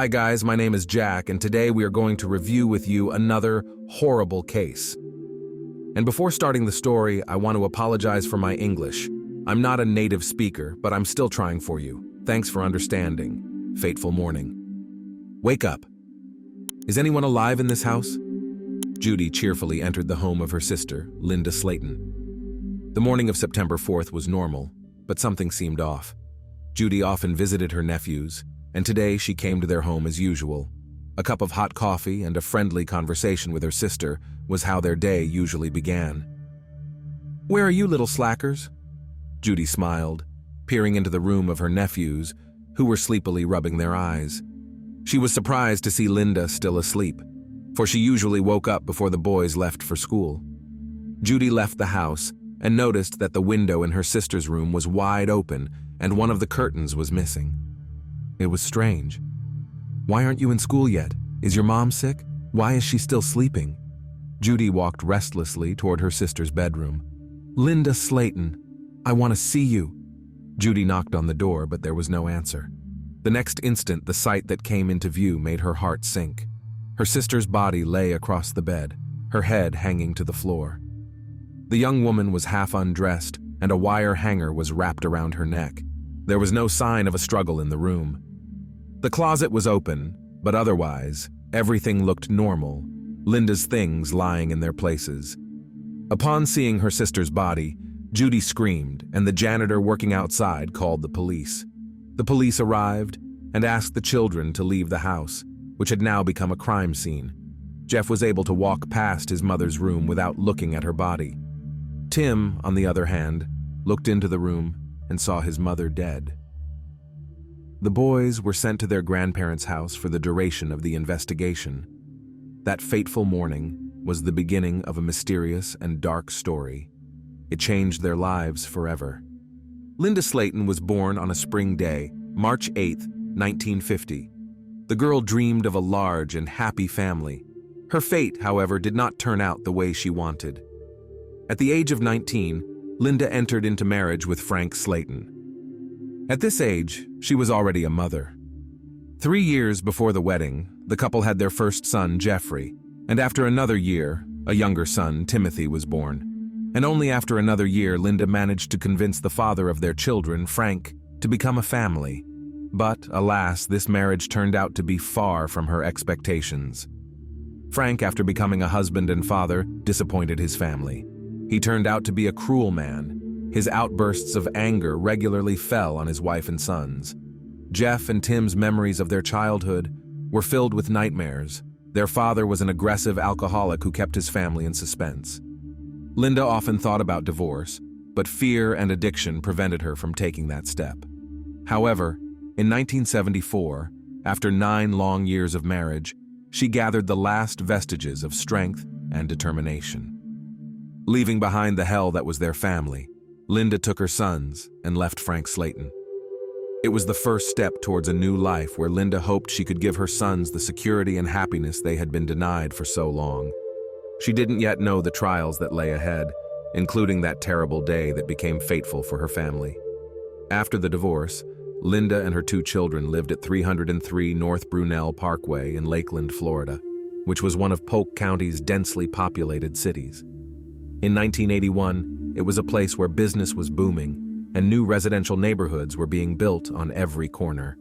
Hi guys, my name is Jack, and today we are going to review with you another horrible case. And before starting the story, I want to apologize for my English. I'm not a native speaker, but I'm still trying for you. Thanks for understanding. Fateful morning. Wake up. Is anyone alive in this house? Judy cheerfully entered the home of her sister, Linda Slaten. The morning of September 4th was normal, but something seemed off. Judy often visited her nephews, and today she came to their home as usual. A cup of hot coffee and a friendly conversation with her sister was how their day usually began. "Where are you, little slackers?" Judy smiled, peering into the room of her nephews, who were sleepily rubbing their eyes. She was surprised to see Linda still asleep, for she usually woke up before the boys left for school. Judy left the house and noticed that the window in her sister's room was wide open and one of the curtains was missing. It was strange. "Why aren't you in school yet? Is your mom sick? Why is she still sleeping?" Judy walked restlessly toward her sister's bedroom. "Linda Slaten, I want to see you." Judy knocked on the door, but there was no answer. The next instant, the sight that came into view made her heart sink. Her sister's body lay across the bed, her head hanging to the floor. The young woman was half undressed, and a wire hanger was wrapped around her neck. There was no sign of a struggle in the room. The closet was open, but otherwise, everything looked normal, Linda's things lying in their places. Upon seeing her sister's body, Judy screamed, and the janitor working outside called the police. The police arrived and asked the children to leave the house, which had now become a crime scene. Jeff was able to walk past his mother's room without looking at her body. Tim, on the other hand, looked into the room and saw his mother dead. The boys were sent to their grandparents' house for the duration of the investigation. That fateful morning was the beginning of a mysterious and dark story. It changed their lives forever. Linda Slaten was born on a spring day, March 8, 1950. The girl dreamed of a large and happy family. Her fate, however, did not turn out the way she wanted. At the age of 19, Linda entered into marriage with Frank Slayton. At this age, she was already a mother. 3 years before the wedding, the couple had their first son, Jeffrey, and after another year, a younger son, Timothy, was born. And only after another year, Linda managed to convince the father of their children, Frank, to become a family. But, alas, this marriage turned out to be far from her expectations. Frank, after becoming a husband and father, disappointed his family. He turned out to be a cruel man. His outbursts of anger regularly fell on his wife and sons. Jeff and Tim's memories of their childhood were filled with nightmares. Their father was an aggressive alcoholic who kept his family in suspense. Linda often thought about divorce, but fear and addiction prevented her from taking that step. However, in 1974, after 9 long years of marriage, she gathered the last vestiges of strength and determination. Leaving behind the hell that was their family, Linda took her sons and left Frank Slayton. It was the first step towards a new life where Linda hoped she could give her sons the security and happiness they had been denied for so long. She didn't yet know the trials that lay ahead, including that terrible day that became fateful for her family. After the divorce, Linda and her 2 children lived at 303 North Brunel Parkway in Lakeland, Florida, which was one of Polk County's densely populated cities. In 1981, it was a place where business was booming and new residential neighborhoods were being built on every corner.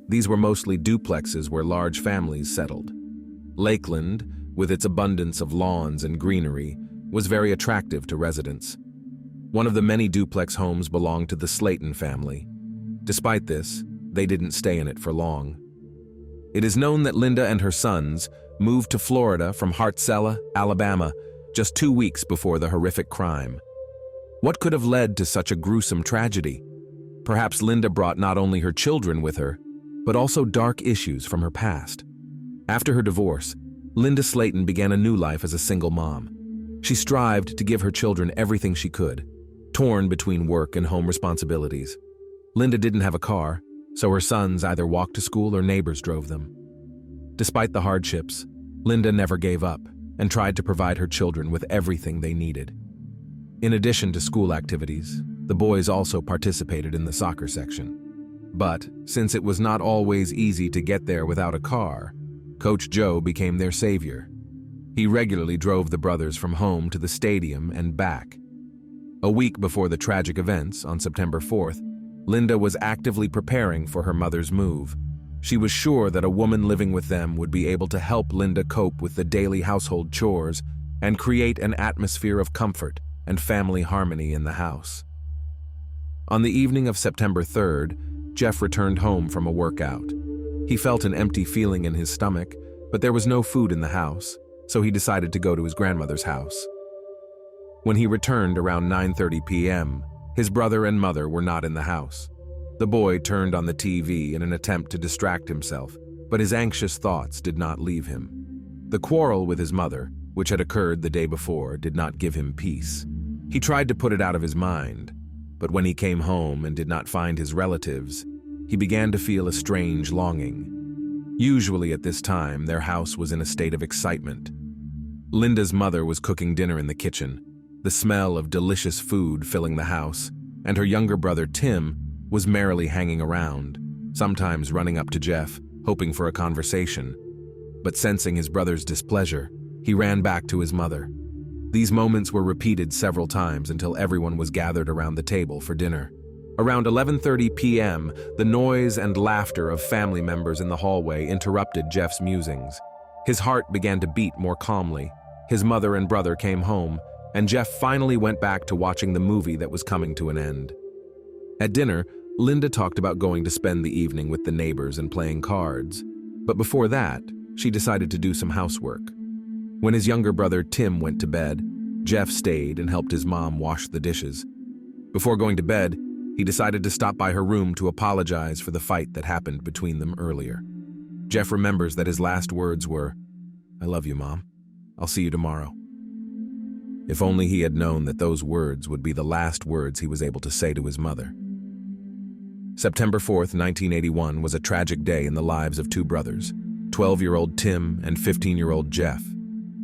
These were mostly duplexes where large families settled. Lakeland, with its abundance of lawns and greenery, was very attractive to residents. One of the many duplex homes belonged to the Slaten family. Despite this, they didn't stay in it for long. It is known that Linda and her sons moved to Florida from Hartsella, Alabama, just 2 weeks before the horrific crime. What could have led to such a gruesome tragedy? Perhaps Linda brought not only her children with her, but also dark issues from her past. After her divorce, Linda Slaten began a new life as a single mom. She strived to give her children everything she could, torn between work and home responsibilities. Linda didn't have a car, so her sons either walked to school or neighbors drove them. Despite the hardships, Linda never gave up and tried to provide her children with everything they needed. In addition to school activities, the boys also participated in the soccer section. But, since it was not always easy to get there without a car, Coach Joe became their savior. He regularly drove the brothers from home to the stadium and back. A week before the tragic events, on September 4th, Linda was actively preparing for her mother's move. She was sure that a woman living with them would be able to help Linda cope with the daily household chores and create an atmosphere of comfort and family harmony in the house. On the evening of September 3rd, Jeff returned home from a workout. He felt an empty feeling in his stomach, but there was no food in the house, so he decided to go to his grandmother's house. When he returned around 9:30 p.m., his brother and mother were not in the house. The boy turned on the TV in an attempt to distract himself, but his anxious thoughts did not leave him. The quarrel with his mother, which had occurred the day before, did not give him peace. He tried to put it out of his mind, but when he came home and did not find his relatives, he began to feel a strange longing. Usually at this time, their house was in a state of excitement. Linda's mother was cooking dinner in the kitchen, the smell of delicious food filling the house, and her younger brother Tim was merrily hanging around, sometimes running up to Jeff, hoping for a conversation. But sensing his brother's displeasure, he ran back to his mother. These moments were repeated several times until everyone was gathered around the table for dinner. Around 11:30 p.m., the noise and laughter of family members in the hallway interrupted Jeff's musings. His heart began to beat more calmly. His mother and brother came home, and Jeff finally went back to watching the movie that was coming to an end. At dinner, Linda talked about going to spend the evening with the neighbors and playing cards. But before that, she decided to do some housework. When his younger brother Tim went to bed, Jeff stayed and helped his mom wash the dishes. Before going to bed, he decided to stop by her room to apologize for the fight that happened between them earlier. Jeff remembers that his last words were, "I love you, Mom. I'll see you tomorrow." If only he had known that those words would be the last words he was able to say to his mother. September 4th, 1981 was a tragic day in the lives of two brothers, 12-year-old Tim and 15-year-old Jeff.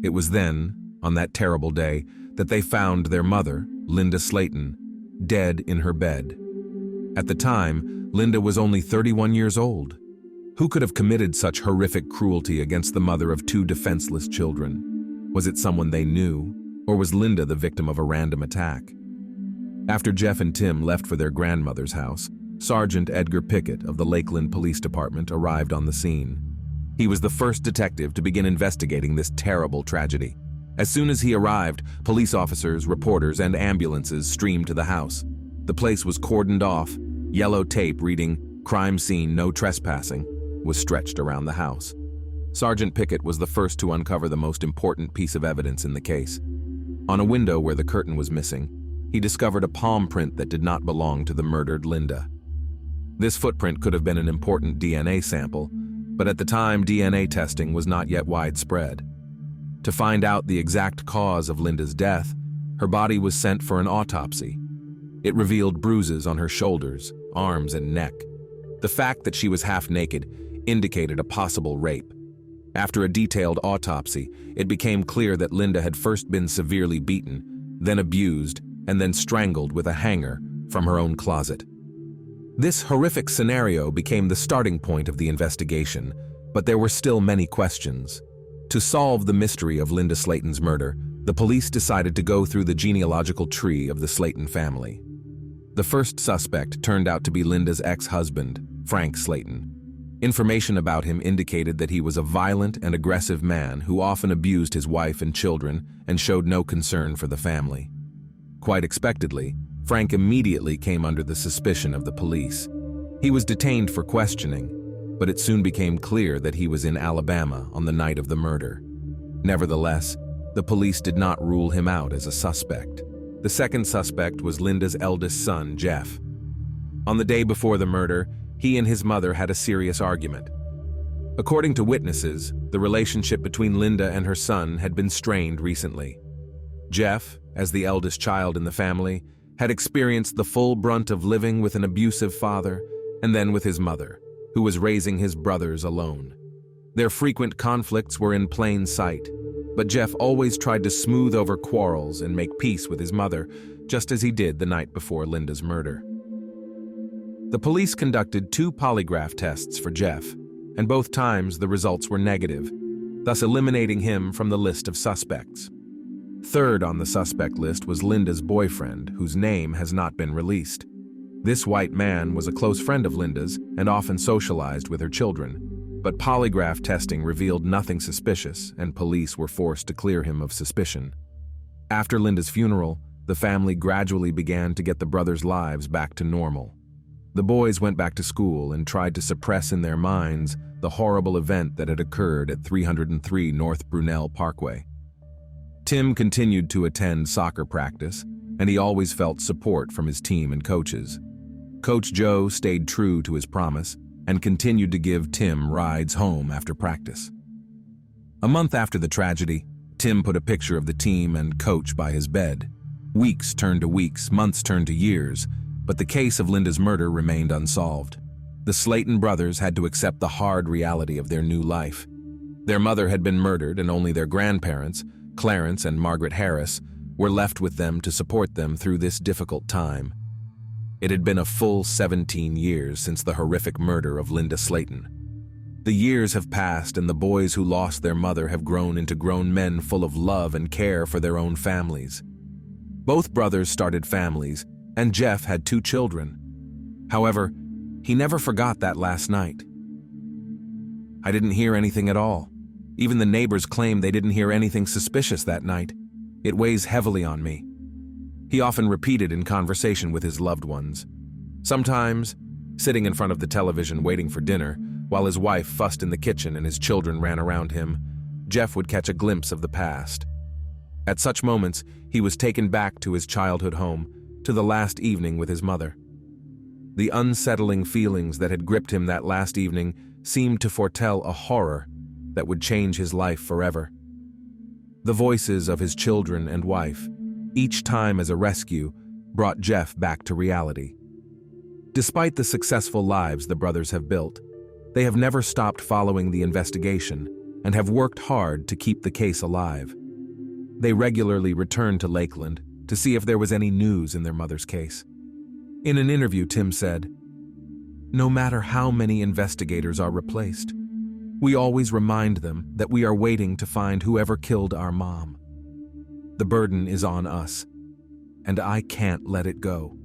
It was then, on that terrible day, that they found their mother, Linda Slaten, dead in her bed. At the time, Linda was only 31 years old. Who could have committed such horrific cruelty against the mother of two defenseless children? Was it someone they knew, or was Linda the victim of a random attack? After Jeff and Tim left for their grandmother's house, Sergeant Edgar Pickett of the Lakeland Police Department arrived on the scene. He was the first detective to begin investigating this terrible tragedy. As soon as he arrived, police officers, reporters, and ambulances streamed to the house. The place was cordoned off. Yellow tape reading, "Crime scene, no trespassing," was stretched around the house. Sergeant Pickett was the first to uncover the most important piece of evidence in the case. On a window where the curtain was missing, he discovered a palm print that did not belong to the murdered Linda. This footprint could have been an important DNA sample, but at the time DNA testing was not yet widespread. To find out the exact cause of Linda's death, her body was sent for an autopsy. It revealed bruises on her shoulders, arms, and neck. The fact that she was half naked indicated a possible rape. After a detailed autopsy, it became clear that Linda had first been severely beaten, then abused, and then strangled with a hanger from her own closet. This horrific scenario became the starting point of the investigation, but there were still many questions. To solve the mystery of Linda Slaten's murder, the police decided to go through the genealogical tree of the Slaten family. The first suspect turned out to be Linda's ex-husband, Frank Slayton. Information about him indicated that he was a violent and aggressive man who often abused his wife and children and showed no concern for the family. Quite expectedly, Frank immediately came under the suspicion of the police. He was detained for questioning, but it soon became clear that he was in Alabama on the night of the murder. Nevertheless, the police did not rule him out as a suspect. The second suspect was Linda's eldest son, Jeff. On the day before the murder, he and his mother had a serious argument. According to witnesses, the relationship between Linda and her son had been strained recently. Jeff, as the eldest child in the family, had experienced the full brunt of living with an abusive father and then with his mother, who was raising his brothers alone. Their frequent conflicts were in plain sight, but Jeff always tried to smooth over quarrels and make peace with his mother, just as he did the night before Linda's murder. The police conducted 2 polygraph tests for Jeff, and both times the results were negative, thus eliminating him from the list of suspects. Third on the suspect list was Linda's boyfriend, whose name has not been released. This white man was a close friend of Linda's and often socialized with her children, but polygraph testing revealed nothing suspicious, and police were forced to clear him of suspicion. After Linda's funeral, the family gradually began to get the brothers' lives back to normal. The boys went back to school and tried to suppress in their minds the horrible event that had occurred at 303 North Brunel Parkway. Tim continued to attend soccer practice, and he always felt support from his team and coaches. Coach Joe stayed true to his promise and continued to give Tim rides home after practice. A month after the tragedy, Tim put a picture of the team and coach by his bed. Weeks turned to weeks, months turned to years, but the case of Linda's murder remained unsolved. The Slaten brothers had to accept the hard reality of their new life. Their mother had been murdered, and only their grandparents, Clarence and Margaret Harris, were left with them to support them through this difficult time. It had been a full 17 years since the horrific murder of Linda Slaten. The years have passed, and the boys who lost their mother have grown into grown men full of love and care for their own families. Both brothers started families, and Jeff had 2 children. However, he never forgot that last night. "I didn't hear anything at all. Even the neighbors claim they didn't hear anything suspicious that night. It weighs heavily on me," he often repeated in conversation with his loved ones. Sometimes, sitting in front of the television waiting for dinner, while his wife fussed in the kitchen and his children ran around him, Jeff would catch a glimpse of the past. At such moments, he was taken back to his childhood home, to the last evening with his mother. The unsettling feelings that had gripped him that last evening seemed to foretell a horror that would change his life forever. The voices of his children and wife, each time as a rescue, brought Jeff back to reality. Despite the successful lives the brothers have built, they have never stopped following the investigation and have worked hard to keep the case alive. They regularly return to Lakeland to see if there was any news in their mother's case. In an interview, Tim said, "No matter how many investigators are replaced, we always remind them that we are waiting to find whoever killed our mom. The burden is on us, and I can't let it go."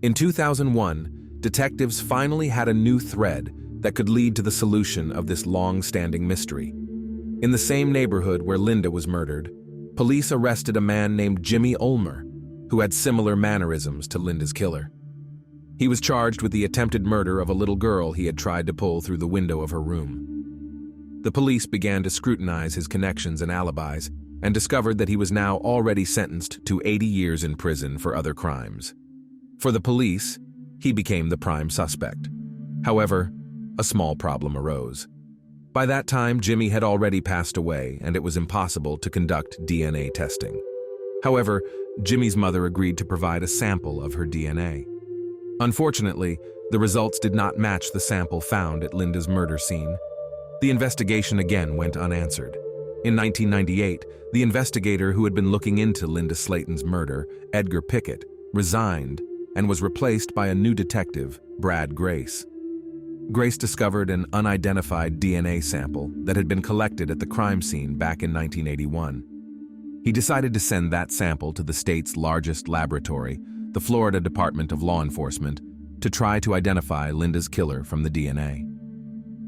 In 2001, detectives finally had a new thread that could lead to the solution of this long-standing mystery. In the same neighborhood where Linda was murdered, police arrested a man named Jimmy Ulmer, who had similar mannerisms to Linda's killer. He was charged with the attempted murder of a little girl he had tried to pull through the window of her room. The police began to scrutinize his connections and alibis and discovered that he was now already sentenced to 80 years in prison for other crimes. For the police, he became the prime suspect. However, a small problem arose. By that time, Jimmy had already passed away, and it was impossible to conduct DNA testing. However, Jimmy's mother agreed to provide a sample of her DNA. Unfortunately, the results did not match the sample found at Linda's murder scene. The investigation again went unanswered. In 1998, the investigator who had been looking into Linda Slaten's murder, Edgar Pickett, resigned and was replaced by a new detective, Brad Grace. Grace discovered an unidentified DNA sample that had been collected at the crime scene back in 1981. He decided to send that sample to the state's largest laboratory, the Florida Department of Law Enforcement, to try to identify Linda's killer from the DNA.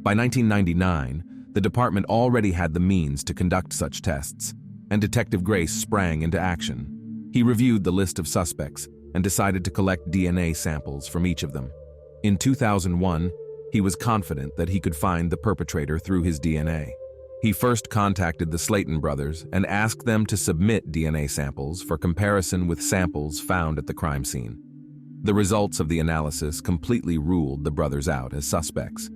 By 1999, the department already had the means to conduct such tests, and Detective Grace sprang into action. He reviewed the list of suspects and decided to collect DNA samples from each of them. In 2001, he was confident that he could find the perpetrator through his DNA. He first contacted the Slaten brothers and asked them to submit DNA samples for comparison with samples found at the crime scene. The results of the analysis completely ruled the brothers out as suspects.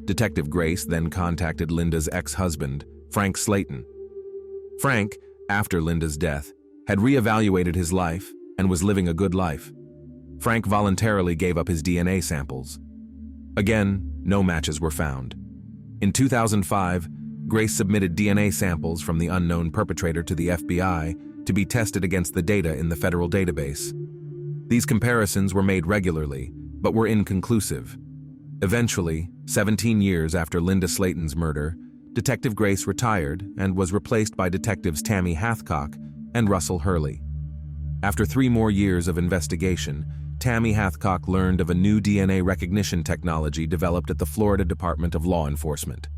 Detective Grace then contacted Linda's ex-husband, Frank Slayton. Frank, after Linda's death, had reevaluated his life and was living a good life. Frank voluntarily gave up his DNA samples. Again, no matches were found. In 2005, Grace submitted DNA samples from the unknown perpetrator to the FBI to be tested against the data in the federal database. These comparisons were made regularly, but were inconclusive. Eventually, 17 years after Linda Slaten's murder, Detective Grace retired and was replaced by Detectives Tammy Hathcock and Russell Hurley. After 3 more years of investigation, Tammy Hathcock learned of a new DNA recognition technology developed at the Florida Department of Law Enforcement.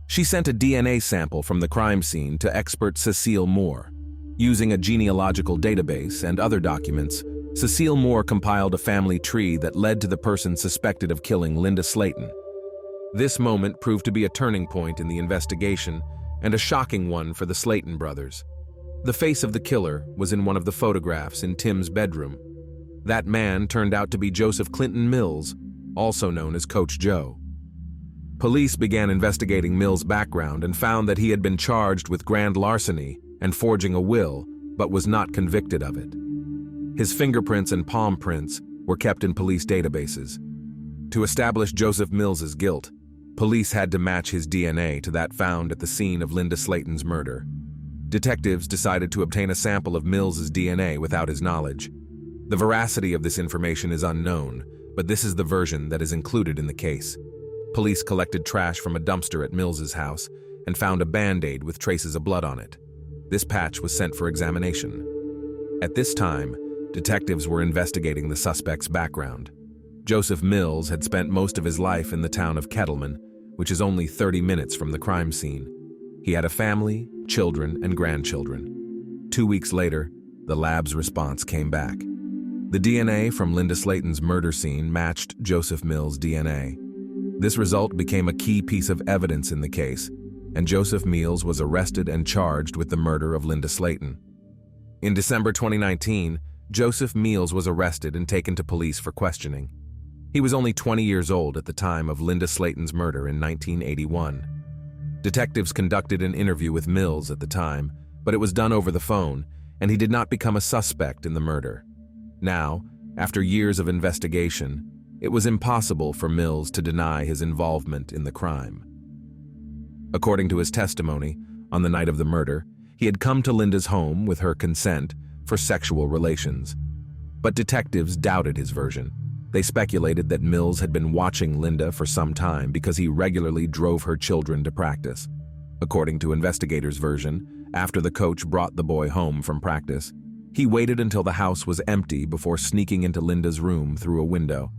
She sent a DNA sample from the crime scene to expert Cecile Moore. Using a genealogical database and other documents, Cecile Moore compiled a family tree that led to the person suspected of killing Linda Slaten. This moment proved to be a turning point in the investigation and a shocking one for the Slaten brothers. The face of the killer was in one of the photographs in Tim's bedroom. That man turned out to be Joseph Clinton Mills, also known as Coach Joe. Police began investigating Mills' background and found that he had been charged with grand larceny and forging a will, but was not convicted of it. His fingerprints and palm prints were kept in police databases. To establish Joseph Mills's guilt, police had to match his DNA to that found at the scene of Linda Slaten's murder. Detectives decided to obtain a sample of Mills's DNA without his knowledge. The veracity of this information is unknown, but this is the version that is included in the case. Police collected trash from a dumpster at Mills's house and found a Band-Aid with traces of blood on it. This patch was sent for examination. At this time, detectives were investigating the suspect's background. Joseph Mills had spent most of his life in the town of Kettleman, which is only 30 minutes from the crime scene. He had a family, children, and grandchildren. 2 weeks later, the lab's response came back. The DNA from Linda Slaten's murder scene matched Joseph Mills' DNA. This result became a key piece of evidence in the case, and Joseph Mills was arrested and charged with the murder of Linda Slaten. In December 2019, Joseph Mills was arrested and taken to police for questioning. He was only 20 years old at the time of Linda Slaten's murder in 1981. Detectives conducted an interview with Mills at the time, but it was done over the phone, and he did not become a suspect in the murder. Now, after years of investigation, it was impossible for Mills to deny his involvement in the crime. According to his testimony, on the night of the murder, he had come to Linda's home with her consent for sexual relations. But detectives doubted his version. They speculated that Mills had been watching Linda for some time because he regularly drove her children to practice. According to investigators' version, after the coach brought the boy home from practice, he waited until the house was empty before sneaking into Linda's room through a window.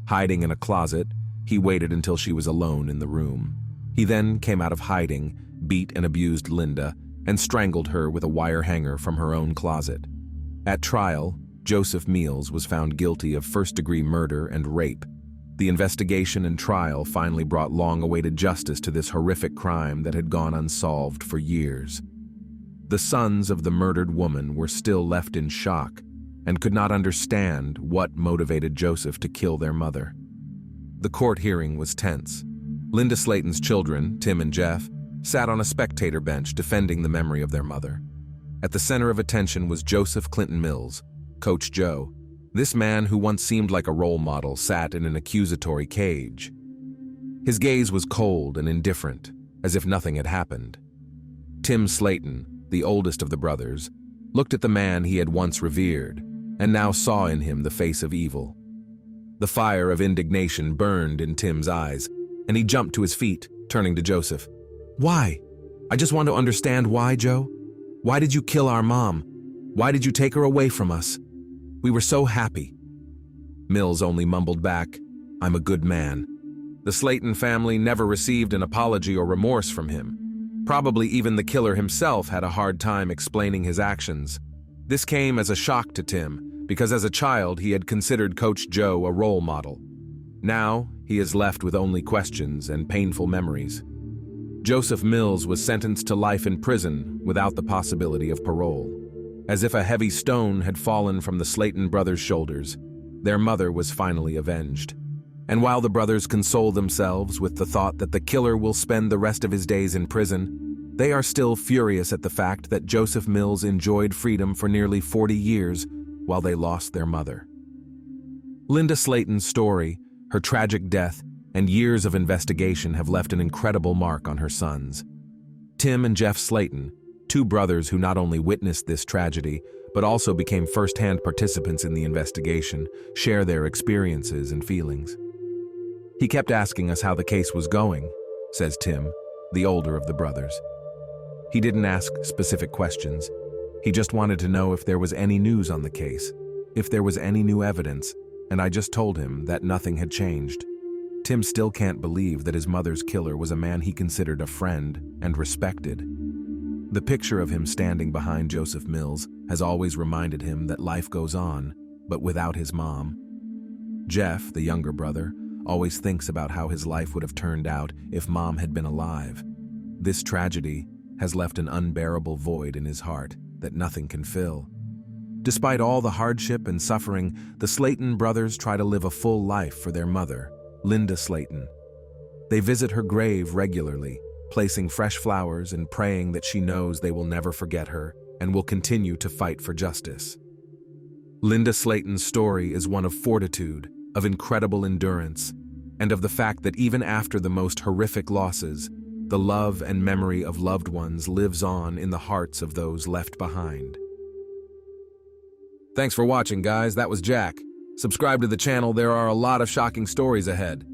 Hiding in a closet, he waited until she was alone in the room. He then came out of hiding, beat and abused Linda, and strangled her with a wire hanger from her own closet. At trial, Joseph Mills was found guilty of first-degree murder and rape. The investigation and trial finally brought long-awaited justice to this horrific crime that had gone unsolved for years. The sons of the murdered woman were still left in shock and could not understand what motivated Joseph to kill their mother. The court hearing was tense. Linda Slaten's children, Tim and Jeff, sat on a spectator bench defending the memory of their mother. At the center of attention was Joseph Clinton Mills, Coach Joe. This man who once seemed like a role model sat in an accusatory cage. His gaze was cold and indifferent, as if nothing had happened. Tim Slaten, the oldest of the brothers, looked at the man he had once revered, and now saw in him the face of evil. The fire of indignation burned in Tim's eyes, and he jumped to his feet, turning to Joseph. "Why? I just want to understand why, Joe. Why did you kill our mom? Why did you take her away from us? We were so happy." Mills only mumbled back, "I'm a good man." The Slaten family never received an apology or remorse from him. Probably even the killer himself had a hard time explaining his actions. This came as a shock to Tim, because as a child he had considered Coach Joe a role model. Now, he is left with only questions and painful memories. Joseph Mills was sentenced to life in prison without the possibility of parole. As if a heavy stone had fallen from the Slaten brothers' shoulders, their mother was finally avenged. And while the brothers console themselves with the thought that the killer will spend the rest of his days in prison, they are still furious at the fact that Joseph Mills enjoyed freedom for nearly 40 years while they lost their mother. Linda Slaten's story, her tragic death, and years of investigation have left an incredible mark on her sons. Tim and Jeff Slaten, two brothers who not only witnessed this tragedy, but also became first-hand participants in the investigation, share their experiences and feelings. He kept asking us how the case was going, says Tim, the older of the brothers. He didn't ask specific questions. He just wanted to know if there was any news on the case, if there was any new evidence, and I just told him that nothing had changed. Tim still can't believe that his mother's killer was a man he considered a friend and respected. The picture of him standing behind Joseph Mills has always reminded him that life goes on, but without his mom. Jeff, the younger brother, always thinks about how his life would have turned out if Mom had been alive. This tragedy has left an unbearable void in his heart that nothing can fill. Despite all the hardship and suffering, the Slaten brothers try to live a full life for their mother, Linda Slaten. They visit her grave regularly, placing fresh flowers and praying that she knows they will never forget her and will continue to fight for justice. Linda Slaten's story is one of fortitude, of incredible endurance, and of the fact that even after the most horrific losses, the love and memory of loved ones lives on in the hearts of those left behind. Thanks for watching, guys. That was Jack. Subscribe to the channel. There are a lot of shocking stories ahead.